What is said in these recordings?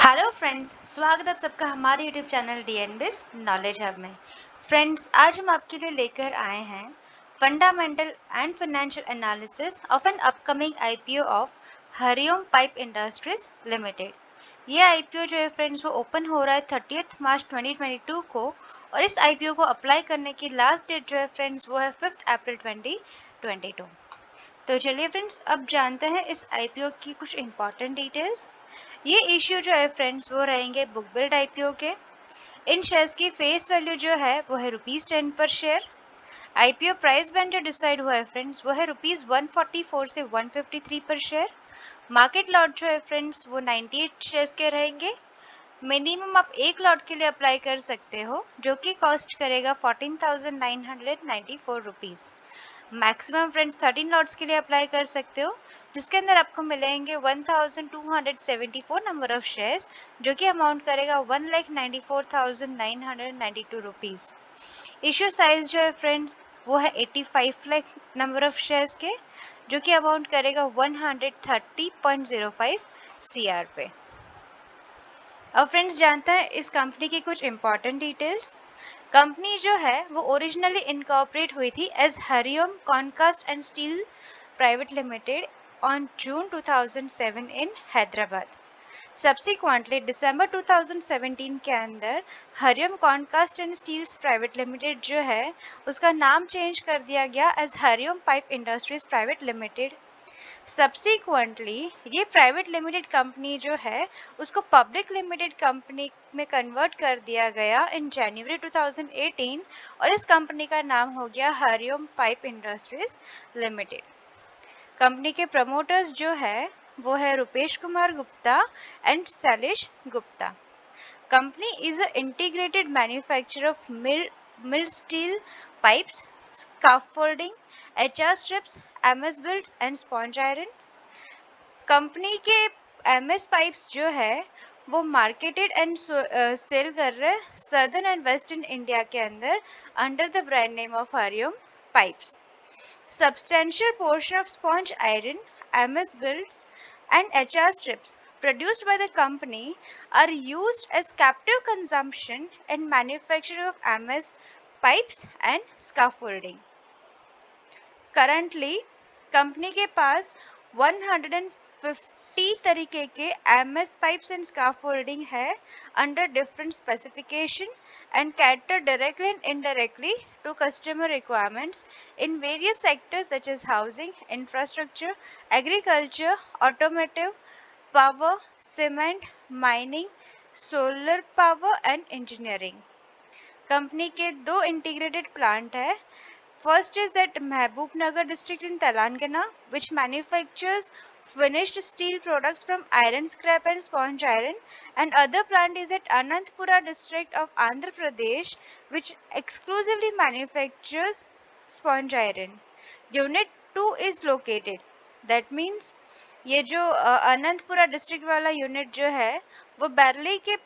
Hello friends, स्वागत है आप सबका हमारे यूट्यूब चैनल डीएनबिस नॉलेज हब में। फ्रेंड्स, आज हम आपके लिए लेकर आए हैं fundamental and financial analysis of an upcoming IPO of Hariom pipe industries limited. ये आईपीओ जो है फ्रेंड्स वो ओपन हो रहा है 30 मार्च 2022 को, और इस आईपीओ को अप्लाई करने की लास्ट डेट जो है फ्रेंड्स वो है 5 अप्रैल 2022। तो चलिए फ्रेंड्स, अब जानते हैं इस आईपीओ की कुछ इंपॉर्टेंट डिटेल्स। ये इश्यू जो है फ्रेंड्स वो रहेंगे बुक बिल्ड आईपीओ के। इन शेयर्स की फेस वैल्यू जो है वो है ₹10 पर शेयर। आईपीओ प्राइस बैंड जो डिसाइड हुआ है फ्रेंड्स वो है ₹144 से 153 पर शेयर। मार्केट लॉट जो है फ्रेंड्स वो 98 शेयर्स के रहेंगे। मिनिमम आप एक लॉट के लिए अप्लाई कर सकते हो, जो कि कॉस्ट करेगा ₹14,994। मैक्सिमम फ्रेंड्स 13 लॉट्स के लिए अप्लाई कर सकते हो, जिसके अंदर आपको मिलेंगे 1274 नंबर ऑफ शेयर्स, जो कि अमाउंट करेगा ₹1,94,992। इश्यू साइज जो है फ्रेंड्स वो है 85 लाख नंबर ऑफ शेयर्स के, जो कि अमाउंट करेगा 130.05 CR पे। अब फ्रेंड्स जानते हैं इस कंपनी की कुछ इंपॉर्टेंट डिटेल्स। कंपनी जो है वो ओरिजिनली इनकॉर्पोरेट हुई थी as Hariom concast and steel private limited on June 2007 in Hyderabad. Subsequently December 2017 के अंदर Hariom concast and steels private limited जो है उसका नाम चेंज कर दिया गया as Hariom pipe industries private limited. Subsequently ये प्राइवेट लिमिटेड कंपनी जो है उसको पब्लिक लिमिटेड कंपनी में कन्वर्ट कर दिया गया इन जनवरी 2018, और इस कंपनी का नाम हो गया Hariom pipe industries limited. Company के प्रमोटर्स जो है वो है Rupesh Kumar Gupta and Shailesh Gupta. Company is an integrated manufacturer of mill steel pipes, scaffolding, HR strips, MS belts and sponge iron. Company के MS पाइप्स जो है वो मार्केटेड एंड सेल कर रहे हैं सदर्न एंड वेस्टर्न इंडिया के अंदर under the brand name of Hariom pipes. Substantial portion of sponge iron, MS belts, and HR strips produced by the company are used as captive consumption in manufacture of MS pipes and scaffolding. Currently, company के पास 150 तरीके के MS pipes and scaffolding है under different specification and cater directly and indirectly to customer requirements in various sectors such as housing, infrastructure, agriculture, automotive, power, cement, mining, solar power and engineering. Company के दो integrated plant है. First is at Mehboob district in Telangana, which manufactures finished steel products from iron scrap and sponge iron, and other plant is at Anantpura district of Andhra Pradesh, which exclusively manufactures sponge iron. Unit 2 is located. That means ये जो Ananthapura district वाला unit जो है वो बैरली के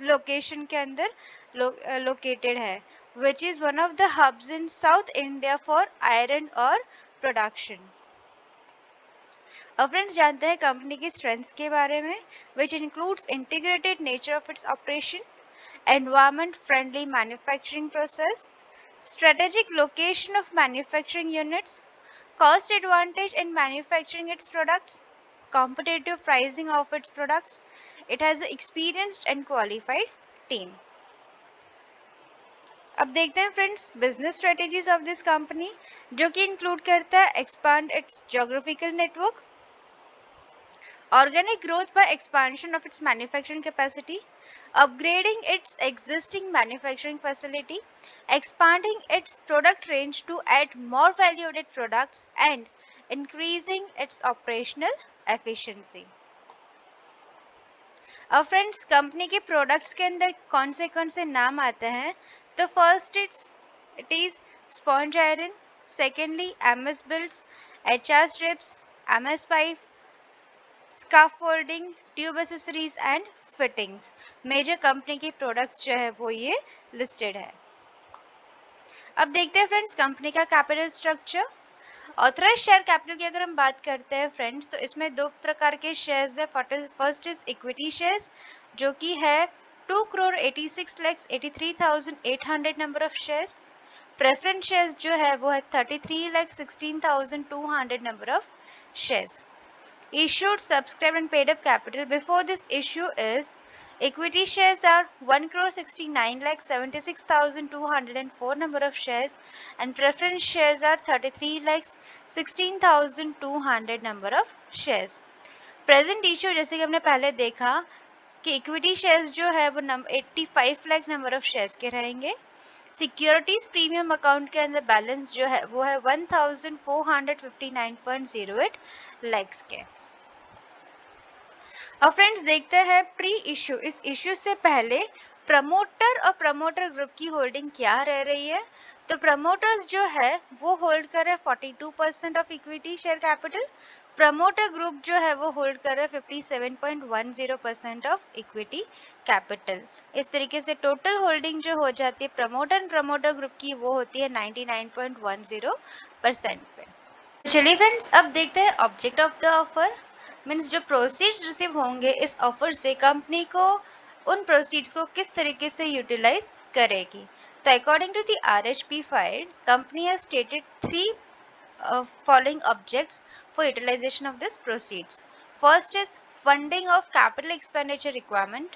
location के अंदर located है, which is one of the hubs in South India for iron ore production. अब फ्रेंड्स जानते हैं कंपनी की स्ट्रेंथ्स के बारे में, which includes integrated nature of its operation, environment friendly manufacturing process, strategic location of manufacturing units, cost advantage in manufacturing its products, competitive pricing of its products. It has an experienced and qualified team. अब देखते हैं friends business strategies of this company, जो कि include करता है expand it's geographical network, organic growth by expansion of its manufacturing capacity, upgrading its existing manufacturing facility, expanding its product range to add more value-added products, and increasing its operational efficiency. अब friends company के products के अंदर कौन से नाम आते हैं, तो first it is sponge iron, secondly MS belts, HR strips, MS pipe, scaffolding, tube accessories and fittings. Major company की प्रोडक्ट्स जो है वो ये लिस्टेड है. अब देखते हैं फ्रेंड्स कंपनी का capital structure. Authorise share capital की अगर हम बात करते हैं फ्रेंड्स, तो इसमें दो प्रकार के शेयर्स है। फर्स्ट इज इक्विटी शेयर्स, जो कि है 2,86,83,800 number of shares. Preference shares जो है वो है 33,16,200 number of shares. Issued, subscribed and paid up capital before this issue is: equity shares are 1,69,76,204 number of shares, and preference shares are 33,16,200 number of shares. Present issue जैसे कि हमने पहले देखा कि इक्विटी शेयर्स जो है वो 85 लाख नंबर ऑफ शेयर्स के रहेंगे। सिक्योरिटीज प्रीमियम अकाउंट के अंदर बैलेंस जो है वो है 1459.08 लाख के। अब फ्रेंड्स देखते हैं प्री इश्यू, इस इश्यू से पहले प्रमोटर और प्रमोटर ग्रुप की होल्डिंग क्या रह रही है। तो प्रमोटर्स जो है वो होल्ड कर रहे 42% of equity share capital. Promoter group जो है वो होल्ड कर रहे 57.10% ऑफ इक्विटी कैपिटल। इस तरीके से टोटल होल्डिंग जो हो जाती है प्रमोटर एंड प्रमोटर ग्रुप की वो होती है 99.10% पे। चलिए फ्रेंड्स अब देखते हैं object of the offer, means जो प्रोसीड्स रिसीव होंगे इस ऑफर से कंपनी को उन प्रोसीड्स को किस तरीके से यूटिलाइज करेगी। तो according to the RHP file, company has stated 3 following objects for utilization of this proceeds. First is funding of capital expenditure requirement.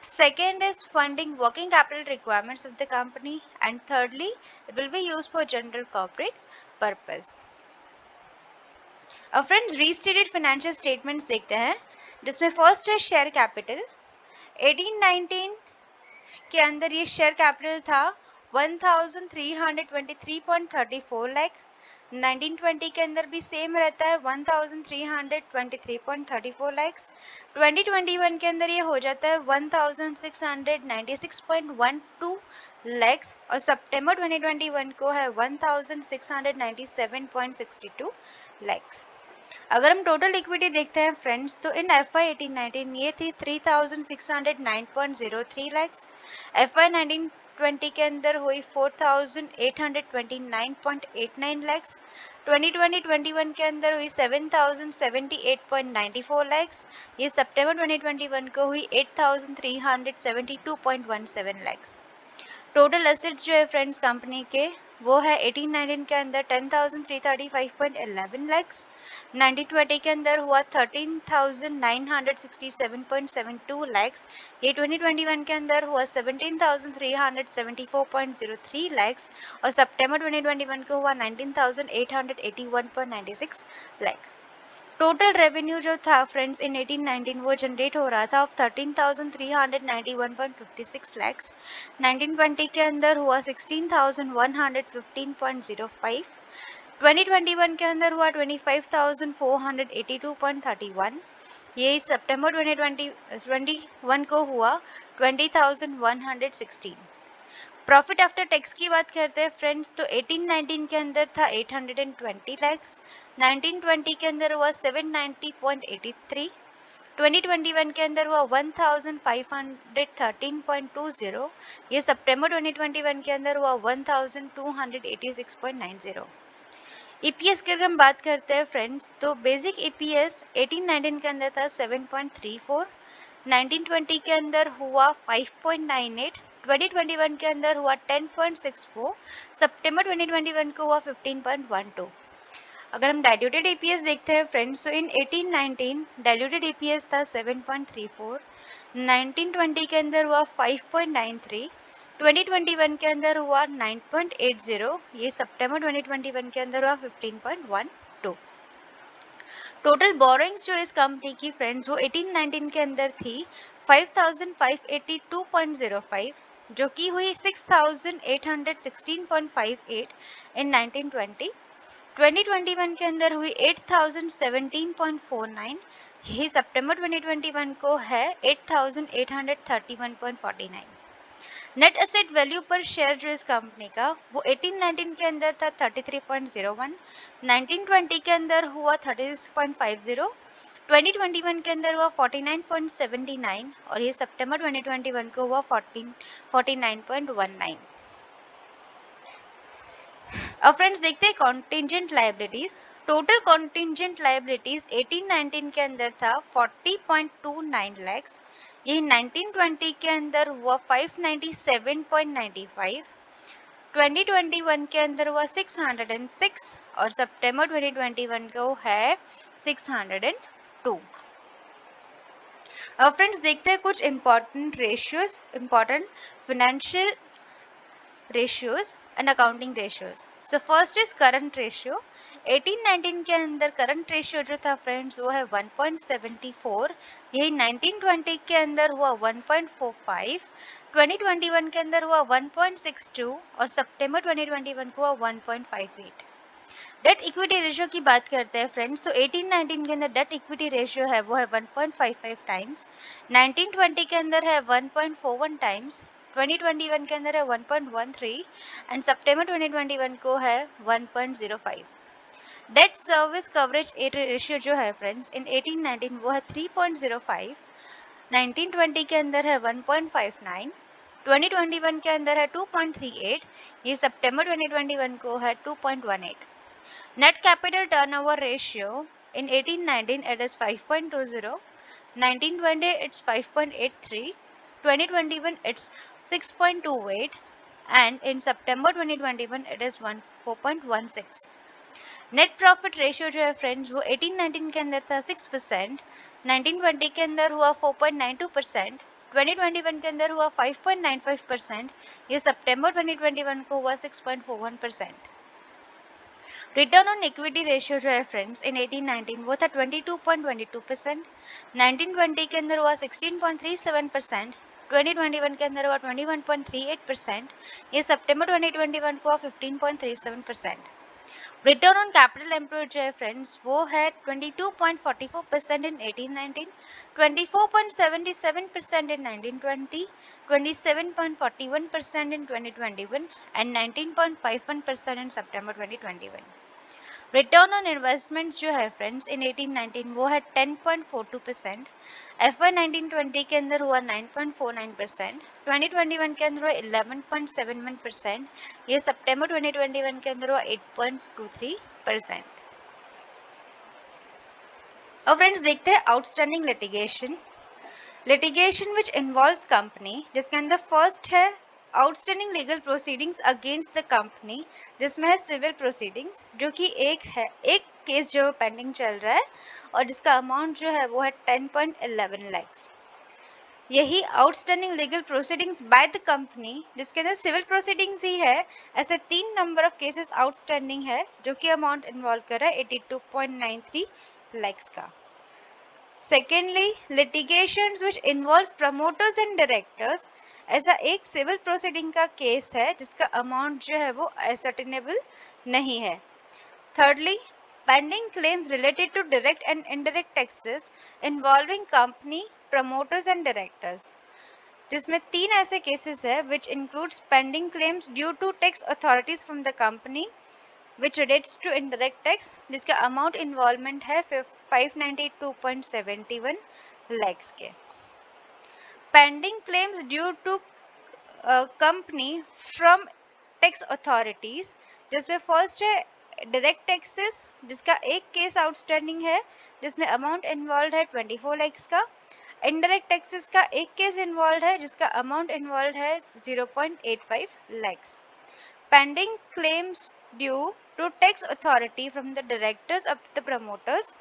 Second is funding working capital requirements of the company, and thirdly it will be used for general corporate purpose. अब friends restated financial statements देखते हैं, जिसमें first है share capital. 1819 के अंदर ये share capital था 1323.34 लाख। 1920 के अंदर भी सेम रहता है 1323.34 लाख। 2021 के अंदर ये हो जाता है 1696.12 लैक्स, और सितंबर 2021 को है 1697.62 लैक्स। अगर हम टोटल इक्विटी देखते हैं फ्रेंड्स, तो इन FY 18-19 ये थी 3609.03 लैक्स। FY 19-20 के अंदर हुई 4829.89 लैक्स। 2020-21 के अंदर हुई 7078.94 लैक्स। ये सितंबर 2021 को हुई 8372.17 लैक्स। टोटल एसेट्स जो है फ्रेंड्स कंपनी के वो है 18-19 के अंदर 10,335.11 लैक्स। 19-20 के अंदर हुआ 13,967.72 लैक्स। ये 2021 के अंदर हुआ 17,374.03 लैक्स, और सितंबर 2021 को हुआ 19,881.96 लैक्स। टोटल रेवेन्यू जो था फ्रेंड्स इन 18-19 वो जनरेट हो रहा था ऑफ 13,391.56 लैक्स। 19-20 के अंदर हुआ 16,115.05। 2021 के अंदर हुआ 25,482.31। ये सितंबर 2021 को हुआ 20,116। प्रॉफिट आफ्टर टैक्स की बात करते हैं फ्रेंड्स, तो 18-19 के अंदर था 820 लैक्स। 19-20 के अंदर हुआ 790.83। 2021 के अंदर हुआ 1513.20। ये सितंबर 2021 के अंदर हुआ 1286.90। EPS की अगर हम बात करते हैं फ्रेंड्स, तो बेसिक EPS 18-19 के अंदर था 7.34। 19-20 के अंदर हुआ 5.98। 2021 के अंदर हुआ 10.64। सितंबर 2021 को हुआ 15.12। अगर हम डाइल्यूटेड EPS देखते हैं फ्रेंड्स, तो इन 18-19 डाइल्यूटेड EPS था 7.34। 19-20 के अंदर हुआ 5.93। 2021 के अंदर हुआ 9.80। ये सितंबर 2021 के अंदर हुआ 15.12। टोटल बोरोइंग्स जो इस कंपनी की फ्रेंड्स वो 18-19 के अंदर थी 5,582.05, जो की हुई 6,816.58 इन 19-20। 2021 के अंदर हुई 8,017.49। यही सितंबर 2021 को है 8,831.49। नेट एसेट वैल्यू पर शेयर जो इस कंपनी का वो 18-19 के अंदर था 33.01। 19-20 के अंदर हुआ 36.50। 2021 के अंदर हुआ 49.79, और ये सितंबर 2021 को हुआ 49.19। अब फ्रेंड्स देखते हैं contingent liabilities. Total contingent liabilities 1819 के अंदर था 40.29 लैक्स, यही 1920 के अंदर हुआ 597.95, 2021 के अंदर हुआ 606 और सितंबर 2021 को है 602। अब फ्रेंड्स देखते हैं कुछ important ratios, important financial ratios and accounting ratios. So first is current ratio. 1819 के अंदर करंट रेशियो जो था फ्रेंड्स वो है 1.74, यही 1920 के अंदर हुआ 1.45, 2021 के अंदर हुआ 1.62 और सितंबर 2021 को हुआ 1.58। डेट इक्विटी रेशियो की बात करते हैं फ्रेंड्स, तो 1819 के अंदर डेट इक्विटी रेशियो है वो है 1.55 टाइम्स, 1920 के अंदर है 1.41 टाइम्स, 2021 के अंदर है 1.13 एंड सितंबर 2021 को है 1.05। डेट सर्विस कवरेज रेशियो जो है फ्रेंड्स इन 1819 वो है 3.05, 1920 के अंदर है 1.59, 2021 के अंदर है 2.38, ये सितंबर 2021 को है 2.18। Net capital turnover ratio in 1819 it is 5.20, 1920 it's 5.83, 2021 it's 6.28 and in September 2021 it is 4.16. Net profit ratio जो है फ्रेंड्स वो 1819 के अंदर था 6%, 1920 के अंदर हुआ 4.92%, 2021 के अंदर हुआ 5.95%, ये सितंबर 2021 को हुआ 6.41%। रिटर्न ऑन इक्विटी रेशियो जो है फ्रेंड्स इन 1819 वो था 22.22%, 1920 के अंदर हुआ 16.37%, 2021 के अंदर हुआ 21.38%, ये सितंबर 2021 को हुआ 15.37%। रिटर्न ऑन कैपिटल एम्प्लॉयड जो है फ्रेंड्स वो है 22.44% इन 1819, 24.77% इन 1920, 27.41% इन 2021 and 19.51% in September 2021। Return on investment जो है फ्रेंड्स इन 1819 वो है 10.42%, FY 1920 के अंदर हुआ 9.49%, 2021 के अंदर हुआ 11.71%, ये सितंबर 2021 के अंदर हुआ 8.23%। और फ्रेंड्स देखते हैं outstanding litigation. Litigation which involves company, जिसके अंदर फर्स्ट है outstanding legal proceedings against the company, जिसमें है सिविल प्रोसीडिंग्स जो कि एक केस जो पेंडिंग चल रहा है और जिसका अमाउंट जो है वो है 10.11 लैक्स। यही outstanding legal proceedings by the company, जिसके अंदर सिविल प्रोसीडिंग्स ही है, ऐसे 3 नंबर ऑफ केसेस आउटस्टैंडिंग है जो कि अमाउंट इन्वॉल्व कर रहा है 82.93 लैक्स का। Secondly litigations which involves promoters and directors, ऐसा एक सिविल प्रोसीडिंग का केस है जिसका अमाउंट जो है वो असर्टेनेबल नहीं है। Thirdly pending claims related to direct and indirect taxes involving company, promoters and directors, जिसमें 3 ऐसे केसेस है which includes pending claims due to tax authorities from the company which relates to indirect tax, जिसका amount involvement है 592.71 लैक्स के। Pending claims due to company from tax authorities, जिसमें first है direct taxes, जिसका एक केस आउटस्टैंडिंग है जिसमें amount involve है 24 लैक्स का। इनडायरेक्ट टैक्सेस का एक केस इन्वॉल्व है जिसका अमाउंट इन्वॉल्व है 0.85 lakhs. Pending claims due to tax authority from the directors of the promoters,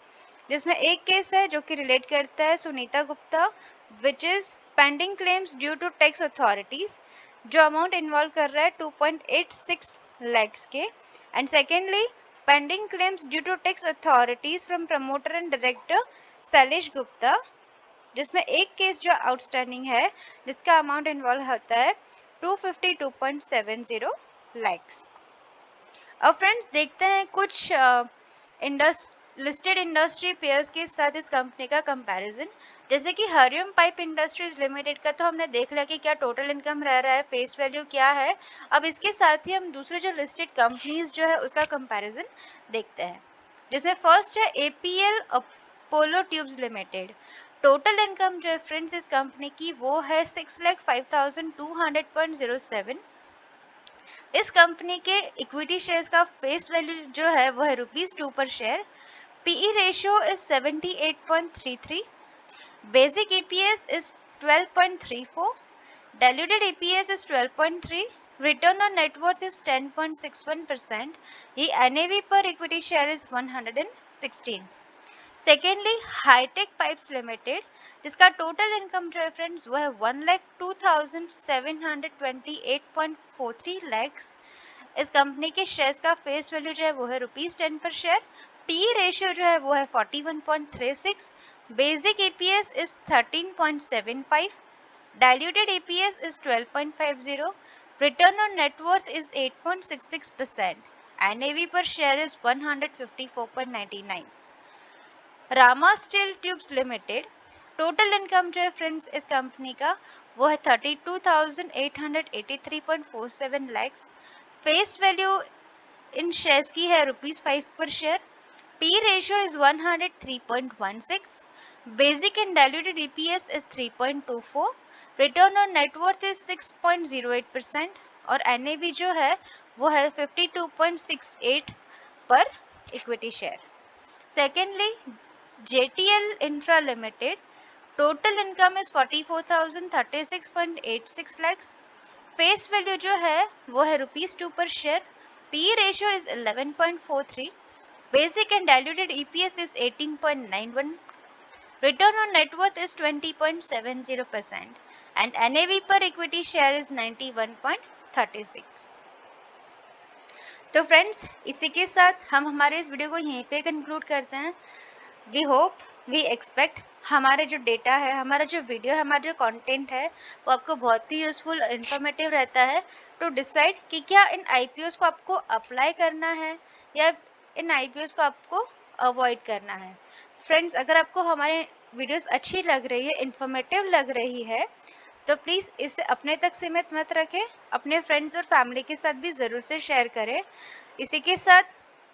जिसमें एक केस है जो कि रिलेट करता है Sunita Gupta, which is pending claims due to tax authorities, जो अमाउंट इन्वॉल्व कर रहा है 2.86 लैक्स के। And secondly pending claims due to tax authorities from promoter and director Shailesh Gupta, जिसमें एक केस जो आउटस्टैंडिंग है जिसका अमाउंट इन्वॉल्व होता है 252.70 लैक्स। अब फ्रेंड्स देखते हैं कुछ लिस्टेड इंडस्ट्री पेयर्स के साथ इस कंपनी का कंपैरिजन। जैसे कि हरिओम पाइप इंडस्ट्रीज लिमिटेड का तो हमने देख लिया कि क्या टोटल इनकम रह रहा है, फेस वैल्यू क्या है। अब इसके साथ ही हम दूसरे जो लिस्टेड कंपनीज जो है उसका कंपैरिजन देखते हैं, जिसमें फर्स्ट है APL Apollo tubes limited. Total income जो है फ्रेंड्स इस कंपनी की वो है 6,05,200.07। इस कंपनी के इक्विटी शेयर्स का फेस वैल्यू जो है वो है ₹2 per share. PE ratio is 78.33, basic EPS is 12.34, diluted EPS is 12.3, return on net worth is 10.61%, ये NAV per equity share is 116. Secondly Hitech pipes limited, जिसका टोटल इनकम जो है friends वो है 1,02,728.43 लैक्स। इस कंपनी के शेयर्स का फेस वैल्यू जो है वो है ₹10 पर शेयर। पी रेशियो जो है वो है 41.36, basic EPS is 13.75, diluted EPS is 12.50, return on net worth is 8.66%, NAV per share is 154.99. Rama steel tubes limited, total income जो है फ्रेंड्स इस कंपनी का वो है 32,883.47 lakhs. Face value in shares की है ₹5 पर share. P ratio is 103.16, basic and diluted EPS is 3.24, return on net worth is 6.08% और NAV जो है वो है 52.68 पर equity share. Secondly JTL infra limited, total income is 44,036.86 lakhs. Face value जो है वो है ₹2 per share. P ratio is 11.43, basic and diluted EPS is 18.91, return on net worth is 20.70% and NAV per equity share is 91.36. तो friends, इसी के साथ हम हमारे इस वीडियो को यहीं पे कंक्लूड करते हैं। वी होप, वी एक्सपेक्ट हमारे जो डेटा है, हमारा जो वीडियो है, हमारा जो कंटेंट है वो आपको बहुत ही यूजफुल, इन्फॉर्मेटिव रहता है टू डिसाइड कि क्या इन IPOs को आपको अप्लाई करना है या इन IPOs को आपको अवॉइड करना है। फ्रेंड्स, अगर आपको हमारे वीडियोस अच्छी लग रही है, इन्फॉर्मेटिव लग रही है, तो प्लीज़ इसे अपने तक सीमित मत रखें, अपने फ्रेंड्स और फैमिली के साथ भी ज़रूर से शेयर करें। इसी के साथ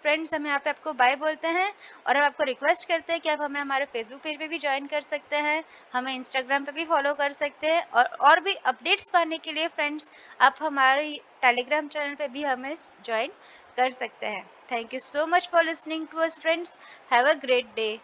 फ्रेंड्स, हम यहाँ पे आपको बाय बोलते हैं और हम आपको रिक्वेस्ट करते हैं कि आप हमें हमारे फेसबुक पेज पे भी ज्वाइन कर सकते हैं, हमें इंस्टाग्राम पे भी फॉलो कर सकते हैं और भी अपडेट्स पाने के लिए फ्रेंड्स आप हमारे टेलीग्राम चैनल पे भी हमें ज्वाइन कर सकते हैं। Thank you so much for listening to us friends. Have a great day.